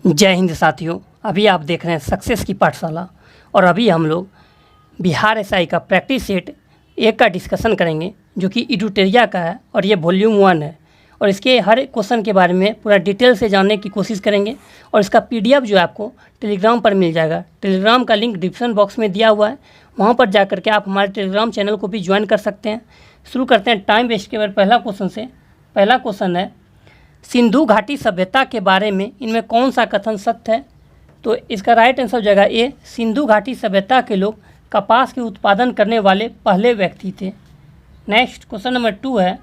जय हिंद साथियों। अभी आप देख रहे हैं सक्सेस की पाठशाला और अभी हम लोग बिहार एसआई का प्रैक्टिस सेट 1 का डिस्कशन करेंगे जो कि एडुटेरिया का है और ये वॉल्यूम 1 है और इसके हर एक क्वेश्चन के बारे में पूरा डिटेल से जानने की कोशिश करेंगे और इसका पीडीएफ जो है आपको टेलीग्राम पर मिल जाएगा। टेलीग्राम का लिंक डिस्क्रिप्शन बॉक्स में दिया हुआ है, वहाँ पर जा करके आप हमारे टेलीग्राम चैनल को भी ज्वाइन कर सकते हैं। शुरू करते हैं टाइम वेस्ट के बाद पहला क्वेश्चन से। पहला क्वेश्चन है, सिंधु घाटी सभ्यता के बारे में इनमें कौन सा कथन सत्य है? तो इसका राइट आंसर हो जाएगा ए, सिंधु घाटी सभ्यता के लोग कपास के उत्पादन करने वाले पहले व्यक्ति थे। नेक्स्ट क्वेश्चन नंबर 2 है,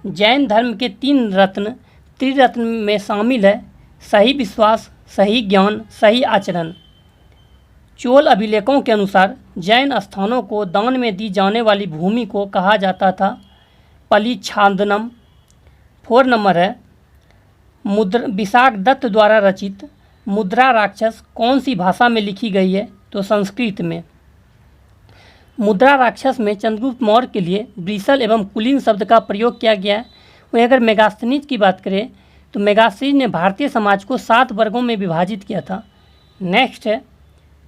जैन धर्म के 3 रत्न त्रिरत्न में शामिल है सही विश्वास, सही ज्ञान, सही आचरण। चोल अभिलेखों के अनुसार जैन स्थानों को दान में दी जाने वाली भूमि को कहा जाता था पलिछादनम। 4 नंबर है, विशाख दत्त द्वारा रचित मुद्रा राक्षस कौन सी भाषा में लिखी गई है? तो संस्कृत में। मुद्रा राक्षस में चंद्रगुप्त मौर्य के लिए ब्रिसल एवं कुलीन शब्द का प्रयोग किया गया है। वहीं अगर मेगास्थनीज की बात करें तो मेगास्थनीज ने भारतीय समाज को 7 वर्गों में विभाजित किया था। नेक्स्ट है,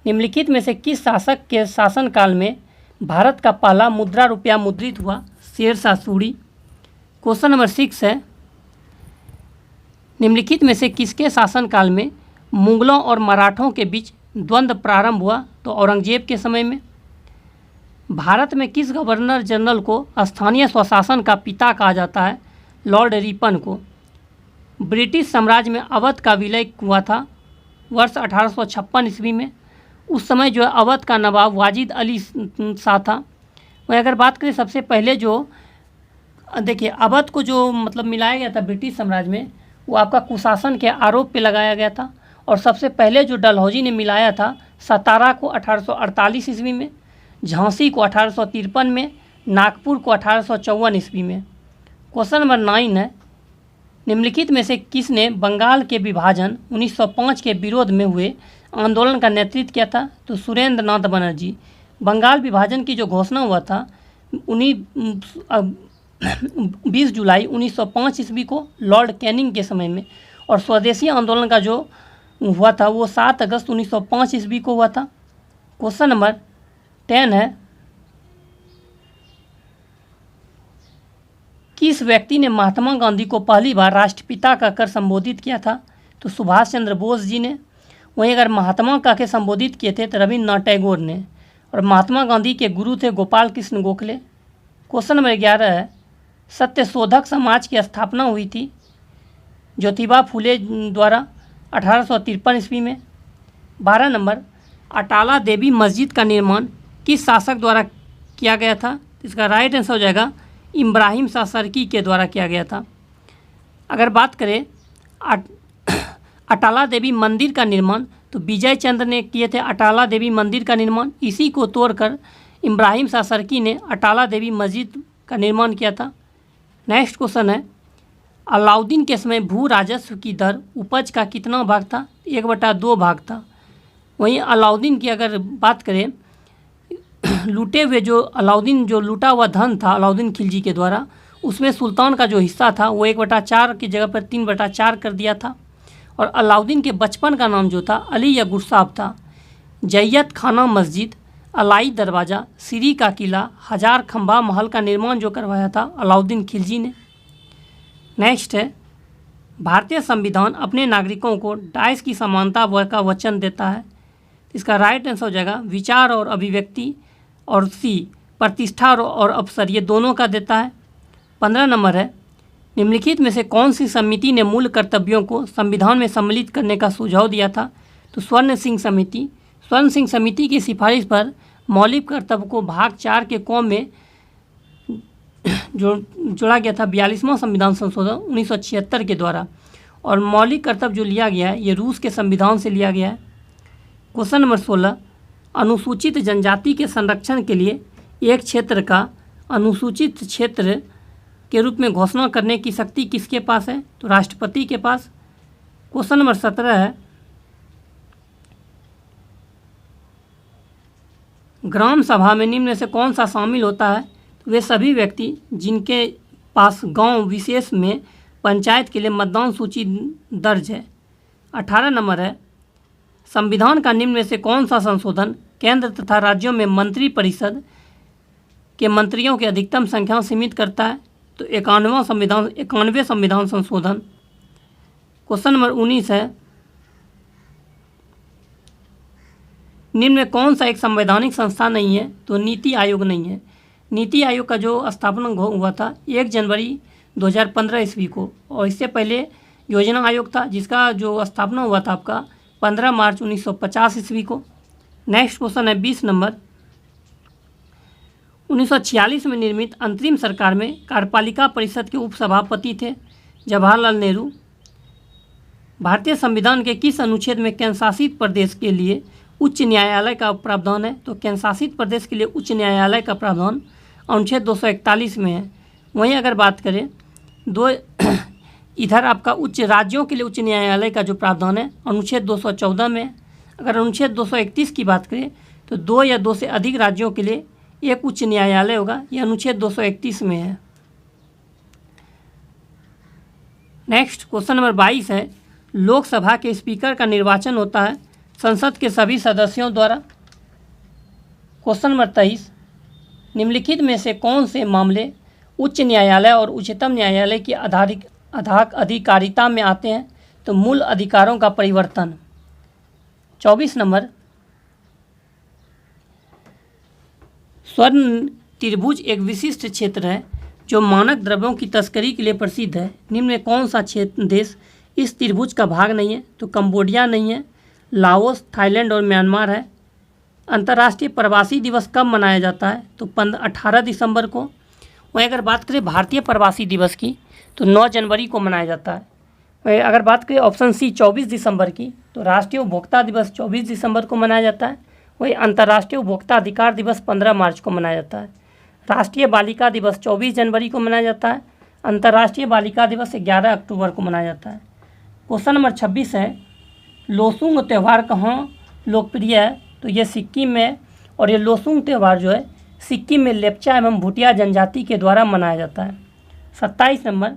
निम्नलिखित में से किस शासक के शासनकाल में भारत का पहला मुद्रा रुपया मुद्रित हुआ? शेरशाह सूरी। क्वेश्चन नंबर 6 है, निम्नलिखित में से किसके शासनकाल में मुगलों और मराठों के बीच द्वंद्व प्रारंभ हुआ? तो औरंगजेब के समय में। भारत में किस गवर्नर जनरल को स्थानीय स्वशासन का पिता कहा जाता है? लॉर्ड रिपन को। ब्रिटिश साम्राज्य में अवध का विलय हुआ था वर्ष 1856 ईस्वी में। उस समय जो है अवध का नवाब वाजिद अली शाह था। वहीं अगर बात करें सबसे पहले जो देखिए अवध को जो मतलब मिलाया गया था ब्रिटिश साम्राज्य में, वो आपका कुशासन के आरोप पे लगाया गया था। और सबसे पहले जो डलहौजी ने मिलाया था सतारा को 1848 ईस्वी में, झांसी को 1853 में, नागपुर को 1854 ईस्वी में। क्वेश्चन नंबर 9 है, निम्नलिखित में से किसने बंगाल के विभाजन 1905 के विरोध में हुए आंदोलन का नेतृत्व किया था? तो सुरेंद्र नाथ बनर्जी। बंगाल विभाजन की जो घोषणा हुआ था 20 जुलाई 1905 ईस्वी को लॉर्ड कैनिंग के समय में, और स्वदेशी आंदोलन का जो हुआ था वो 7 अगस्त 1905 ईस्वी को हुआ था। क्वेश्चन नंबर 10 है, किस व्यक्ति ने महात्मा गांधी को पहली बार राष्ट्रपिता कहकर संबोधित किया था? तो सुभाष चंद्र बोस जी ने। वहीं अगर महात्मा कह के संबोधित किए थे तो रविन्द्रनाथ टैगोर ने, और महात्मा गांधी के गुरु थे गोपाल कृष्ण गोखले। क्वेश्चन नंबर 11 है, सत्यशोधक समाज की स्थापना हुई थी ज्योतिबा फूले द्वारा 1853 ईस्वी में। 12 नंबर, अटाला देवी मस्जिद का निर्माण किस शासक द्वारा किया गया था? इसका राइट आंसर हो जाएगा इब्राहिम शाह सरकी के द्वारा किया गया था। अगर बात करें अटाला देवी मंदिर का निर्माण तो विजय चंद्र ने किए थे अटाला देवी मंदिर का निर्माण। इसी को तोड़कर इब्राहिम शाह सरकी ने अटाला देवी मस्जिद का निर्माण किया था। नेक्स्ट क्वेश्चन है, अलाउद्दीन के समय भू राजस्व की दर उपज का कितना भाग था? 1/2 भाग था। वहीं अलाउद्दीन की अगर बात करें लूटे हुए जो अलाउद्दीन जो लूटा हुआ धन था अलाउद्दीन खिलजी के द्वारा, उसमें सुल्तान का जो हिस्सा था वो 1/4 की जगह पर 3/4 कर दिया था। और अलाउद्दीन के बचपन का नाम जो था अली या गुरसाब था। जैयत खाना मस्जिद, अलाई दरवाज़ा, सिरी का किला, हजार खंबा महल का निर्माण जो करवाया था अलाउद्दीन खिलजी ने। नेक्स्ट है, भारतीय संविधान अपने नागरिकों को डाइस की समानता का वचन देता है। इसका राइट आंसर हो जाएगा विचार और अभिव्यक्ति, और सी प्रतिष्ठा और अवसर, ये दोनों का देता है। 15 नंबर है, निम्नलिखित में से कौन सी समिति ने मूल कर्तव्यों को संविधान में सम्मिलित करने का सुझाव दिया था? तो स्वर्ण सिंह समिति। स्वर्ण सिंह समिति की सिफारिश पर मौलिक कर्तव्य को भाग 4 के कॉम में जोड़ा गया था 42वां संविधान संशोधन 1976 के द्वारा। और मौलिक कर्तव्य जो लिया गया है ये रूस के संविधान से लिया गया है। क्वेश्चन नंबर 16, अनुसूचित जनजाति के संरक्षण के लिए एक क्षेत्र का अनुसूचित क्षेत्र के रूप में घोषणा करने की शक्ति किसके पास है? तो राष्ट्रपति के पास। क्वेश्चन नंबर 17 है, ग्राम सभा में निम्न में से कौन सा शामिल होता है? तो वे सभी व्यक्ति जिनके पास गांव विशेष में पंचायत के लिए मतदान सूची दर्ज है। 18 नंबर है, संविधान का निम्न में से कौन सा संशोधन केंद्र तथा राज्यों में मंत्रिपरिषद के मंत्रियों की अधिकतम संख्या सीमित करता है? तो 91वें संविधान संशोधन। क्वेश्चन नंबर 19 है, निम्न में कौन सा एक संवैधानिक संस्था नहीं है? तो नीति आयोग नहीं है। नीति आयोग का जो स्थापना हुआ था 1 जनवरी 2015 ईस्वी को, और इससे पहले योजना आयोग था जिसका जो स्थापना हुआ था आपका 15 मार्च 1950 ईस्वी को। नेक्स्ट क्वेश्चन है 20 नंबर, 1946 में निर्मित अंतरिम सरकार में कार्यपालिका परिषद के उपसभापति थे जवाहरलाल नेहरू। भारतीय संविधान के किस अनुच्छेद में केंद्र शासित प्रदेश के लिए उच्च न्यायालय का प्रावधान है? तो केंद्र शासित प्रदेश के लिए उच्च न्यायालय का प्रावधान अनुच्छेद 241 में है। वहीं अगर बात करें इधर आपका उच्च राज्यों के लिए उच्च न्यायालय का जो प्रावधान है अनुच्छेद 214 में है। अगर अनुच्छेद 231 की बात करें तो 2 या 2 से अधिक राज्यों के लिए एक उच्च न्यायालय होगा, यह अनुच्छेद 231 में है। नेक्स्ट क्वेश्चन नंबर 22 है, लोकसभा के स्पीकर का निर्वाचन होता है संसद के सभी सदस्यों द्वारा। क्वेश्चन नंबर 23, निम्नलिखित में से कौन से मामले उच्च न्यायालय और उच्चतम न्यायालय की अधिकारिता में आते हैं? तो मूल अधिकारों का परिवर्तन। 24 नंबर, स्वर्ण त्रिभुज एक विशिष्ट क्षेत्र है जो मानक द्रव्यों की तस्करी के लिए प्रसिद्ध है। निम्न में कौन सा देश इस त्रिभुज का भाग नहीं है? तो कंबोडिया नहीं है, लाओस, थाईलैंड और म्यांमार है। अंतर्राष्ट्रीय प्रवासी दिवस कब मनाया जाता है? तो 18 दिसंबर को। वहीं अगर बात करें भारतीय प्रवासी दिवस की तो 9 जनवरी को मनाया जाता है। वहीं अगर बात करें ऑप्शन सी 24 दिसंबर की तो राष्ट्रीय उपभोक्ता दिवस 24 दिसंबर को मनाया जाता है। वहीं अंतर्राष्ट्रीय उपभोक्ता अधिकार दिवस 15 मार्च को मनाया जाता है। राष्ट्रीय बालिका दिवस 24 जनवरी को मनाया जाता है। अंतर्राष्ट्रीय बालिका दिवस 11 अक्टूबर को मनाया जाता है। क्वेश्चन नंबर 26 है, लोसुंग त्यौहार कहाँ लोकप्रिय है? तो ये सिक्किम में, और ये लोसुंग त्यौहार जो है सिक्किम में लेप्चा एवं भूटिया जनजाति के द्वारा मनाया जाता है। 27 नंबर,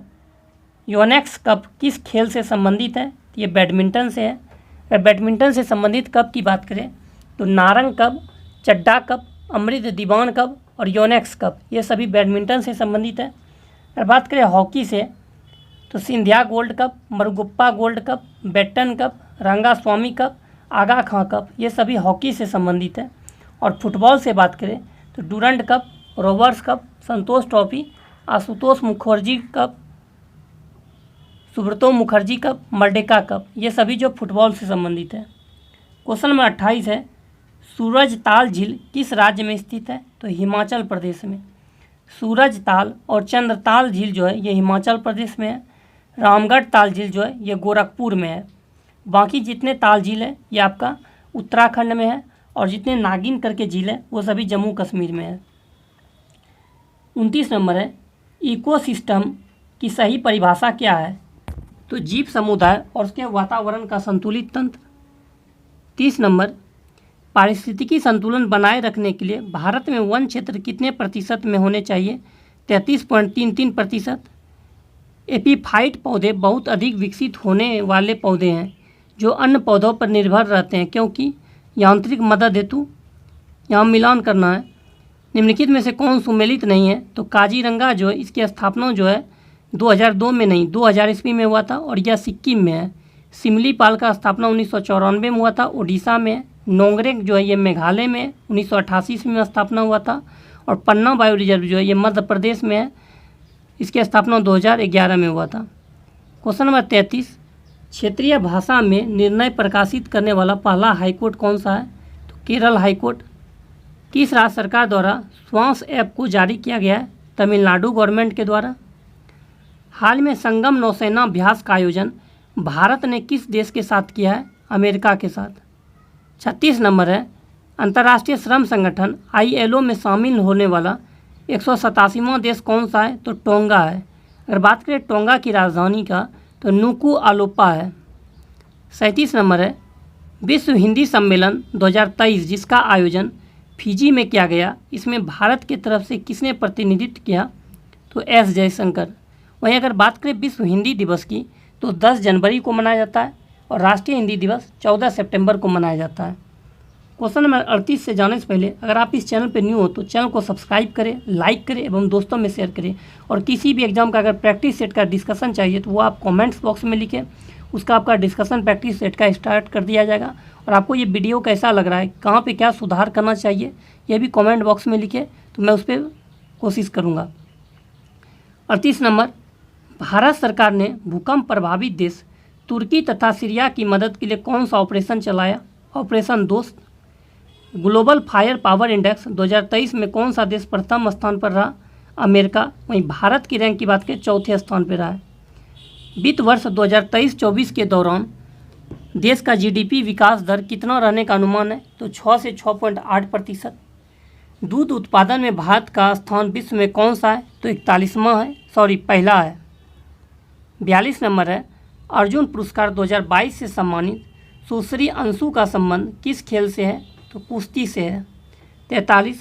योनेक्स कप किस खेल से संबंधित है? ये बैडमिंटन से है। अगर बैडमिंटन से संबंधित कप की बात करें तो नारंग कप, चड्डा कप, अमृत दीवान कप और योनेक्स कप, ये सभी बैडमिंटन से संबंधित है। अगर बात करें हॉकी से तो Scindia gold cup, Marguppa gold cup, Beighton cup, Rangaswamy cup, Agha Khan cup, ये सभी हॉकी से संबंधित है। और फुटबॉल से बात करें तो Durand cup, Roberts cup, Santosh trophy, Ashutosh Mukherjee cup, Subroto Mukherjee cup, Merdeka cup, ये सभी जो फुटबॉल से संबंधित है। क्वेश्चन नंबर 28 है, सूरजताल झील किस राज्य में स्थित है? तो हिमाचल प्रदेश में। सूरजताल और चंद्रताल झील जो है ये हिमाचल प्रदेश में है। रामगढ़ ताल झील जो है ये गोरखपुर में है। बाकी जितने ताल झील है ये आपका उत्तराखंड में है, और जितने नागिन करके झील है वो सभी जम्मू कश्मीर में है। 29 नंबर है, इकोसिस्टम की सही परिभाषा क्या है? तो जीव समुदाय और उसके वातावरण का संतुलित तंत्र। 30 नंबर, पारिस्थितिकी संतुलन बनाए रखने के लिए भारत में वन क्षेत्र कितने प्रतिशत में होने चाहिए? 33.33%। एपीफाइट पौधे बहुत अधिक विकसित होने वाले पौधे हैं जो अन्य पौधों पर निर्भर रहते हैं क्योंकि यांत्रिक मदद हेतु यहाँ मिलान करना है। निम्नलिखित में से कौन सुमेलित नहीं है? तो काजीरंगा जो है इसकी स्थापना जो है 2002 में नहीं 2000 ईस्वी में हुआ था और यह सिक्किम में है। सिमलीपाल का स्थापना 1994 में हुआ था, ओडिशा में है। नोंगरेक जो है ये मेघालय में 1988 ईस्वी में स्थापना हुआ था, और पन्ना बायो रिजर्व जो है ये मध्य प्रदेश में है, इसकी स्थापना 2011 में हुआ था। क्वेश्चन नंबर 33, क्षेत्रीय भाषा में निर्णय प्रकाशित करने वाला पहला हाईकोर्ट कौन सा है? तो केरल हाईकोर्ट। किस राज्य सरकार द्वारा श्वास ऐप को जारी किया गया है? तमिलनाडु गवर्नमेंट के द्वारा। हाल में संगम नौसेना अभ्यास का आयोजन भारत ने किस देश के साथ किया है? अमेरिका के साथ। 36 नंबर है, अंतर्राष्ट्रीय श्रम संगठन ILO में शामिल होने वाला 187वां देश कौन सा है? तो टोंगा है। अगर बात करें टोंगा की राजधानी का तो नुकू आलोपा है। 37 नंबर है, विश्व हिंदी सम्मेलन 2023 जिसका आयोजन फिजी में किया गया, इसमें भारत की तरफ से किसने प्रतिनिधित्व किया? तो S जयशंकर। वहीं अगर बात करें विश्व हिंदी दिवस की तो 10 जनवरी को मनाया जाता है, और राष्ट्रीय हिंदी दिवस 14 सितंबर को मनाया जाता है। क्वेश्चन नंबर 38 से जाने से पहले अगर आप इस चैनल पर न्यू हो तो चैनल को सब्सक्राइब करें, लाइक करें एवं दोस्तों में शेयर करें। और किसी भी एग्जाम का अगर प्रैक्टिस सेट का डिस्कशन चाहिए तो वो आप कमेंट्स बॉक्स में लिखें, उसका आपका डिस्कशन प्रैक्टिस सेट का स्टार्ट कर दिया जाएगा। और आपको ये वीडियो कैसा लग रहा है, कहाँ पे क्या सुधार करना चाहिए, ये भी कमेंट बॉक्स में लिखे तो मैं उस पर कोशिश करूँगा। 38 नंबर, भारत सरकार ने भूकंप प्रभावित देश तुर्की तथा सीरिया की मदद के लिए कौन सा ऑपरेशन चलाया? ऑपरेशन दोस्त। ग्लोबल फायर पावर इंडेक्स 2023 में कौन सा देश प्रथम स्थान पर रहा? अमेरिका। वहीं भारत की रैंक की बात करें चौथे स्थान पर रहा है। वित्त वर्ष 2023-24 के दौरान देश का जीडीपी विकास दर कितना रहने का अनुमान है? तो 6 से 6.8%। दूध उत्पादन में भारत का स्थान विश्व में कौन सा है? तो 41वां है, पहला है। 42 नंबर है, अर्जुन पुरस्कार 2022 से सम्मानित सुश्री अंशु का संबंध किस खेल से है? तो कुश्ती से है। 43,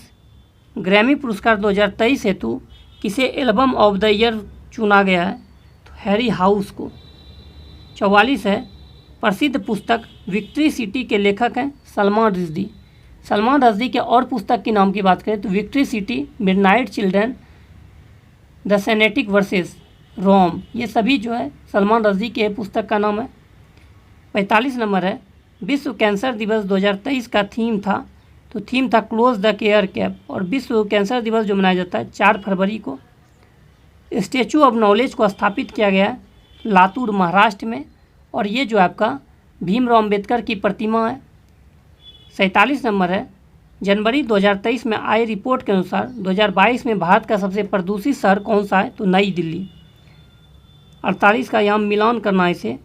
ग्रैमी पुरस्कार 2023 हेतु किसे एल्बम ऑफ द ईयर चुना गया है? तो हैरी हाउस को। 44 है, प्रसिद्ध पुस्तक विक्ट्री सिटी के लेखक हैं सलमान रश्दी। सलमान रश्दी के और पुस्तक के नाम की बात करें तो Victory City, Midnight Children, the Satanic Verses रोम, ये सभी जो है सलमान रश्दी के पुस्तक का नाम है। 45 नंबर है, विश्व कैंसर दिवस 2023 का थीम था? तो थीम था क्लोज द केयर कैप। और विश्व कैंसर दिवस जो मनाया जाता है 4 फरवरी को। स्टैचू ऑफ नॉलेज को स्थापित किया गया है लातूर, महाराष्ट्र में, और ये जो आपका भीमराव अम्बेडकर की प्रतिमा है। 47 नंबर है, जनवरी 2023 में आई रिपोर्ट के अनुसार 2022 में भारत का सबसे प्रदूषित शहर कौन सा है? तो नई दिल्ली। 48 का यहाँ मिलान करना है इसे,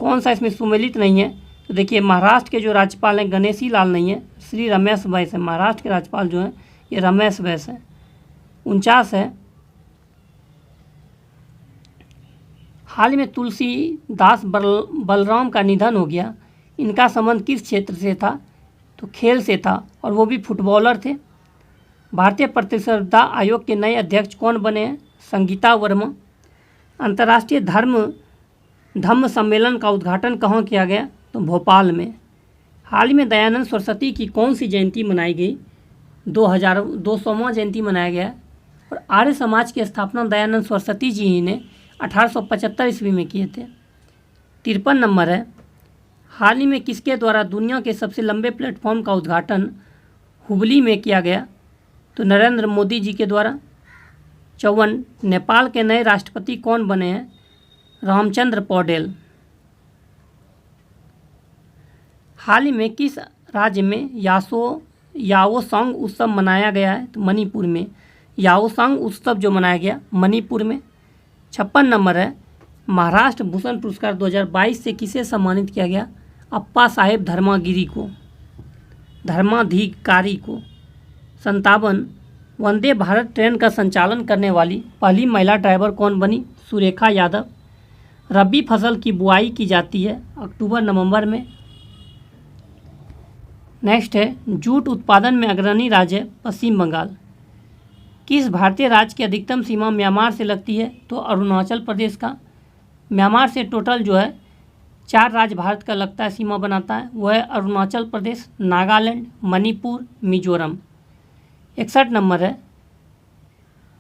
कौन सा इसमें सुमेलित नहीं है? तो देखिए महाराष्ट्र के जो राज्यपाल हैं गणेशी लाल नहीं है, श्री रमेश बैस है। महाराष्ट्र के राज्यपाल जो हैं ये रमेश बैस है। 49 है, हाल में तुलसीदास बलराम का निधन हो गया, इनका संबंध किस क्षेत्र से था? तो खेल से था, और वो भी फुटबॉलर थे। भारतीय प्रतिस्पर्धा आयोग के नए अध्यक्ष कौन बने हैं? संगीता वर्मा। अंतर्राष्ट्रीय धम्म सम्मेलन का उद्घाटन कहाँ किया गया? तो भोपाल में। हाल ही में दयानंद सरस्वती की कौन सी जयंती मनाई गई? 200वां जयंती मनाया गया। और आर्य समाज की स्थापना दयानंद सरस्वती जी ही ने 1875 ईस्वी में किए थे। 53 नंबर है, हाल ही में किसके द्वारा दुनिया के सबसे लंबे प्लेटफॉर्म का उद्घाटन हुबली में किया गया? तो नरेंद्र मोदी जी के द्वारा। 54, नेपाल के नए राष्ट्रपति कौन बने हैं? रामचंद्र पौडेल। हाल ही में किस राज्य में याओसांग उत्सव मनाया गया है? तो मणिपुर में। याओसांग उत्सव जो मनाया गया मणिपुर में। 56 नंबर है, महाराष्ट्र भूषण पुरस्कार 2022 से किसे सम्मानित किया गया? अप्पा साहेब धर्माधिकारी को। 57, वंदे भारत ट्रेन का संचालन करने वाली पहली महिला ड्राइवर कौन बनी? सुरेखा यादव। रबी फसल की बुआई की जाती है अक्टूबर-नवंबर में। नेक्स्ट है, जूट उत्पादन में अग्रणी राज्य पश्चिम बंगाल। किस भारतीय राज्य की अधिकतम सीमा म्यांमार से लगती है? तो अरुणाचल प्रदेश का। म्यांमार से टोटल जो है 4 राज्य भारत का लगता है, सीमा बनाता है, वो है अरुणाचल प्रदेश, नागालैंड, मणिपुर, मिजोरम। 61 नंबर है,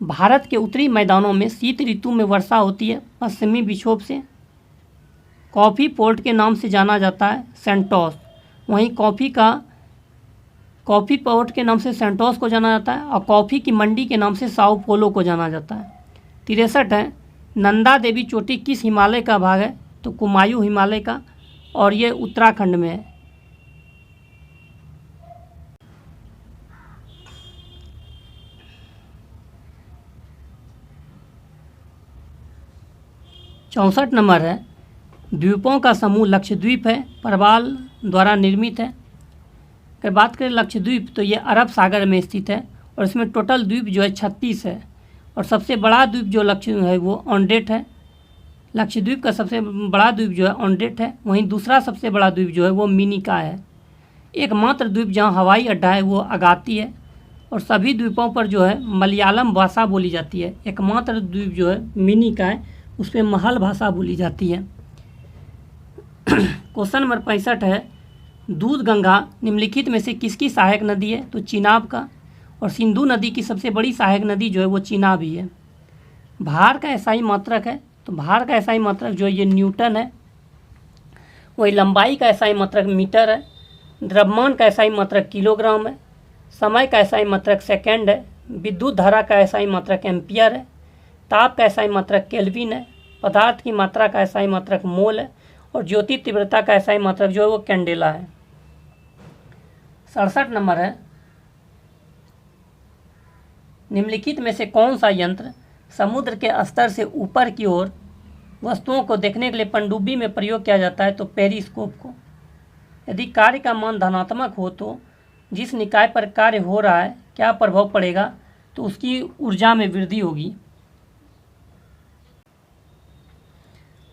भारत के उत्तरी मैदानों में शीत ऋतु में वर्षा होती है पश्चिमी विक्षोभ से। कॉफ़ी पोर्ट के नाम से जाना जाता है सेंटोस। वहीं कॉफ़ी पोर्ट के नाम से सेंटोस को जाना जाता है, और कॉफ़ी की मंडी के नाम से साओ पोलो को जाना जाता है। 63 है, नंदा देवी चोटी किस हिमालय का भाग है? तो कुमायूं हिमालय का, और ये उत्तराखंड में है। चौंसठ नंबर है, द्वीपों का समूह लक्षद्वीप है, प्रवाल द्वारा निर्मित है। अगर बात करें लक्षद्वीप तो ये अरब सागर में स्थित है, और इसमें टोटल द्वीप जो है 36 है, और सबसे बड़ा द्वीप जो है वो ऑनडेट है। लक्षद्वीप का सबसे बड़ा द्वीप जो है ऑनडेट है। वहीं दूसरा सबसे बड़ा द्वीप जो है वो मिनिका है। एकमात्र द्वीप जहाँ हवाई अड्डा है वो अगाती है, और सभी द्वीपों पर जो है मलयालम भाषा बोली जाती है। एकमात्र द्वीप जो है मिनिका है, उस पर महल भाषा बोली जाती है। क्वेश्चन नंबर 65 है, दूध गंगा निम्नलिखित में से किसकी सहायक नदी है? तो चिनाब का। और सिंधु नदी की सबसे बड़ी सहायक नदी जो है वो चिनाब ही है। भार का एसआई मात्रक है, तो भार का एसआई मात्रक जो है ये न्यूटन है। वही लंबाई का एसआई मात्रक मीटर है। द्रव्यमान का एसआई मात्रक किलोग्राम है। समय का एसआई मात्रक सेकंड है। विद्युत धारा का एसआई मात्रक एम्पियर है। ताप का एसआई मात्रक केल्विन है। पदार्थ की मात्रा का एसआई मात्रक मोल है। और ज्योति तीव्रता का एसआई मात्रक जो है वो कैंडेला है। 67 नंबर है, निम्नलिखित में से कौन सा यंत्र समुद्र के स्तर से ऊपर की ओर वस्तुओं को देखने के लिए पनडुब्बी में प्रयोग किया जाता है? तो पेरिस्कोप को। यदि कार्य का मान धनात्मक हो तो जिस निकाय पर कार्य हो रहा है क्या प्रभाव पड़ेगा? तो उसकी ऊर्जा में वृद्धि होगी।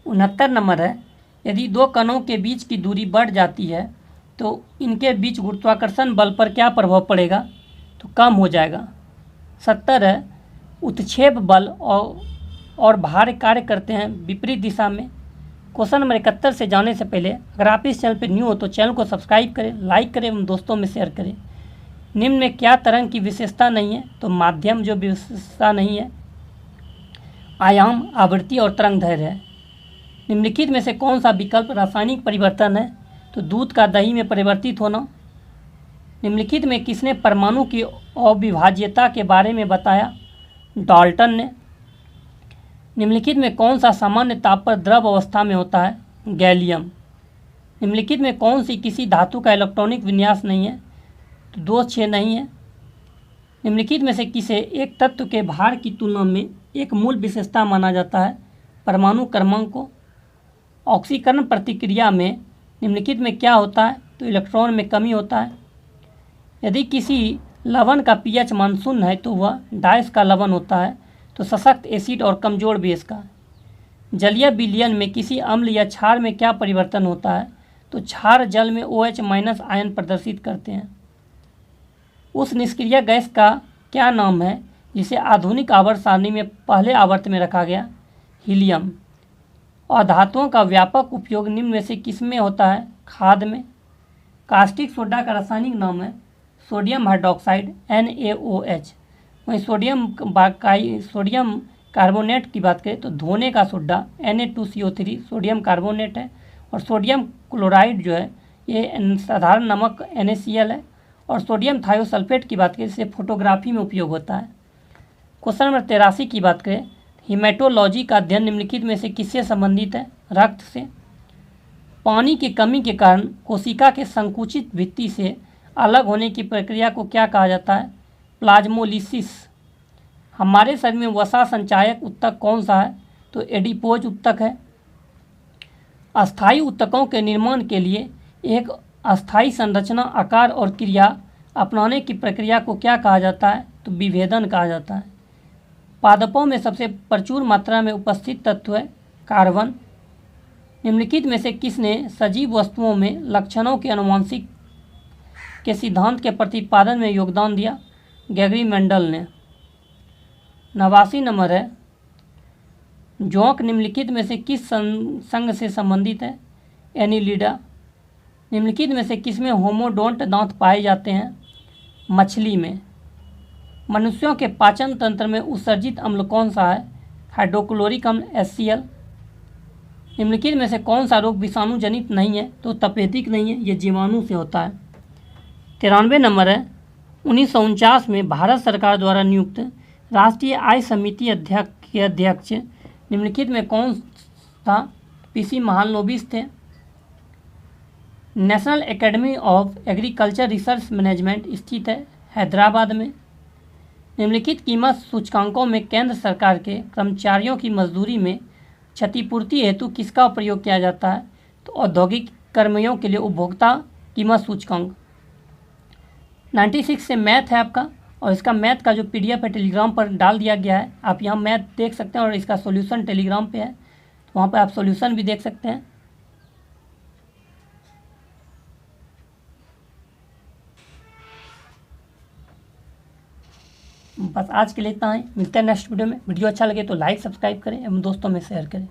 69 नंबर है, यदि दो कणों के बीच की दूरी बढ़ जाती है तो इनके बीच गुरुत्वाकर्षण बल पर क्या प्रभाव पड़ेगा? तो कम हो जाएगा। 70 है, उत्क्षेप बल और भार कार्य करते हैं विपरीत दिशा में। क्वेश्चन नंबर 71 से जाने से पहले अगर आप इस चैनल पर न्यू हो तो चैनल को सब्सक्राइब करें, लाइक करें एवं दोस्तों में शेयर करें। निम्न में क्या तरंग की विशेषता नहीं है? तो माध्यम जो विशेषता नहीं है, आयाम, आवृत्ति और तरंग दैर्घ्य है। निम्नलिखित में से कौन सा विकल्प रासायनिक परिवर्तन है? तो दूध का दही में परिवर्तित होना। निम्नलिखित में किसने परमाणु की अविभाज्यता के बारे में बताया? डाल्टन ने। निम्नलिखित में कौन सा सामान्य ताप पर द्रव अवस्था में होता है? गैलियम। निम्नलिखित में कौन सी किसी धातु का इलेक्ट्रॉनिक विन्यास नहीं है? तो 2, 6 नहीं है। निम्नलिखित में से किसे एक तत्व के भार की तुलना में एक मूल विशेषता माना जाता है? परमाणु क्रमांक को। ऑक्सीकरण प्रतिक्रिया में निम्नलिखित में क्या होता है? तो इलेक्ट्रॉन में कमी होता है। यदि किसी लवण का पीएच मान 0 है तो वह डाइस का लवण होता है, तो सशक्त एसिड और कमजोर बेस का। जलीय विलयन में किसी अम्ल या क्षार में क्या परिवर्तन होता है? तो क्षार जल में OH- आयन प्रदर्शित करते हैं। उस निष्क्रिय गैस का क्या नाम है जिसे आधुनिक आवर्त सारणी में पहले आवर्त में रखा गया? हीलियम। और धातुओं का व्यापक उपयोग निम्न में से किसमें होता है? खाद में। कास्टिक सोडा का रासायनिक नाम है सोडियम हाइड्रोक्साइड NaOH। वहीं सोडियम कार्बोनेट की बात करें तो धोने का सोडा Na2CO3 सोडियम कार्बोनेट है। और सोडियम क्लोराइड जो है ये साधारण नमक NaCl है। और सोडियम थायोसल्फेट की बात करें इसे फोटोग्राफी में उपयोग होता है। क्वेश्चन नंबर 83 की बात करें, हीमेटोलॉजी का अध्ययन निम्नलिखित में से किससे संबंधित है? रक्त से। पानी की कमी के कारण कोशिका के संकुचित भित्ति से अलग होने की प्रक्रिया को क्या कहा जाता है? प्लाज्मोलिसिस। हमारे शरीर में वसा संचायक ऊतक कौन सा है? तो एडिपोज ऊतक है। अस्थायी ऊतकों के निर्माण के लिए एक अस्थायी संरचना, आकार और क्रिया अपनाने की प्रक्रिया को क्या कहा जाता है? तो विभेदन कहा जाता है। पादपों में सबसे प्रचुर मात्रा में उपस्थित तत्व है कार्बन। निम्नलिखित में से किसने सजीव वस्तुओं में लक्षणों के आनुवंशिक के सिद्धांत के प्रतिपादन में योगदान दिया? ग्रेगरी मेंडल ने। 89 नंबर है, जोंक निम्नलिखित में से किस संघ से संबंधित है? एनिलिडा। निम्नलिखित में से किसमें होमोडोंट दांत पाए जाते हैं? मछली में। मनुष्यों के पाचन तंत्र में उत्सर्जित अम्ल कौन सा है? हाइड्रोक्लोरिक अम्ल HCl। निम्नलिखित में से कौन सा रोग विषाणु जनित नहीं है? तो तपेदिक नहीं है, ये जीवाणु से होता है। 93 नंबर है, 1949 में भारत सरकार द्वारा नियुक्त राष्ट्रीय आय समिति के अध्यक्ष निम्नलिखित में कौन था? PC महालनोबिस थे। National academy of agriculture research management स्थित है हैदराबाद में। निम्नलिखित कीमत सूचकांकों में केंद्र सरकार के कर्मचारियों की मजदूरी में क्षतिपूर्ति हेतु किसका प्रयोग किया जाता है? तो औद्योगिक कर्मियों के लिए उपभोक्ता कीमत सूचकांक। 96 से मैथ है आपका, और इसका मैथ का जो PDF है टेलीग्राम पर डाल दिया गया है। आप यहाँ मैथ देख सकते हैं और इसका सॉल्यूशन टेलीग्राम पे है, तो वहाँ पर आप सॉल्यूशन भी देख सकते हैं। बस आज के लिए इतना ही, मिलते हैं नेक्स्ट वीडियो में। वीडियो अच्छा लगे तो लाइक सब्सक्राइब करें एवं दोस्तों में शेयर करें।